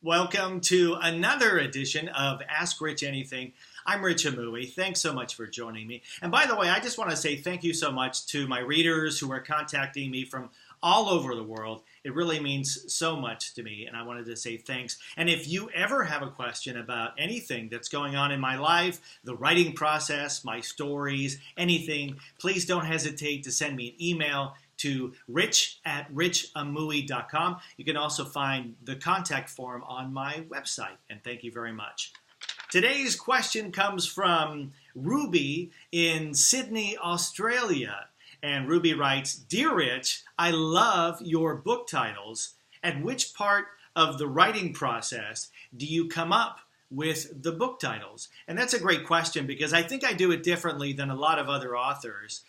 Welcome to another edition of Ask Rich Anything. I'm Rich Amui. Thanks so much for joining me. And by the way, I just want to say thank you so much to my readers who are contacting me from all over the world. It really means so much to me, and I wanted to say thanks. And if you ever have a question about anything that's going on in my life, the writing process, my stories, anything, please don't hesitate to send me an email to rich@richamui.com. You can also find the contact form on my website, and thank you very much. Today's question comes from Ruby in Sydney, Australia. And Ruby writes, "Dear Rich, I love your book titles. At which part of the writing process do you come up with the book titles?" And that's a great question because I think I do it differently than a lot of other authors.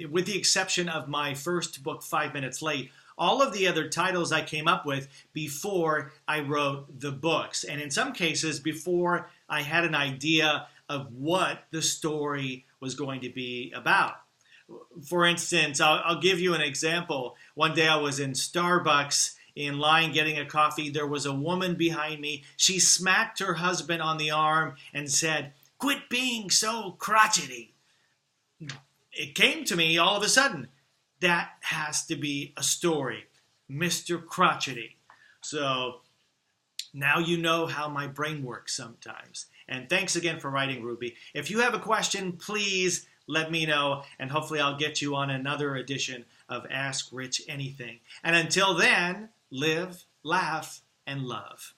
With the exception of my first book, 5 Minutes Late, all of the other titles I came up with before I wrote the books. And in some cases, before I had an idea of what the story was going to be about. For instance, I'll give you an example. One day I was in Starbucks in line getting a coffee. There was a woman behind me. She smacked her husband on the arm and said, "Quit being so crotchety." It came to me all of a sudden, that has to be a story, Mr. Crotchety. So now you know how my brain works sometimes. And thanks again for writing, Ruby. If you have a question, please let me know, and hopefully I'll get you on another edition of Ask Rich Anything. And until then, live, laugh, and love.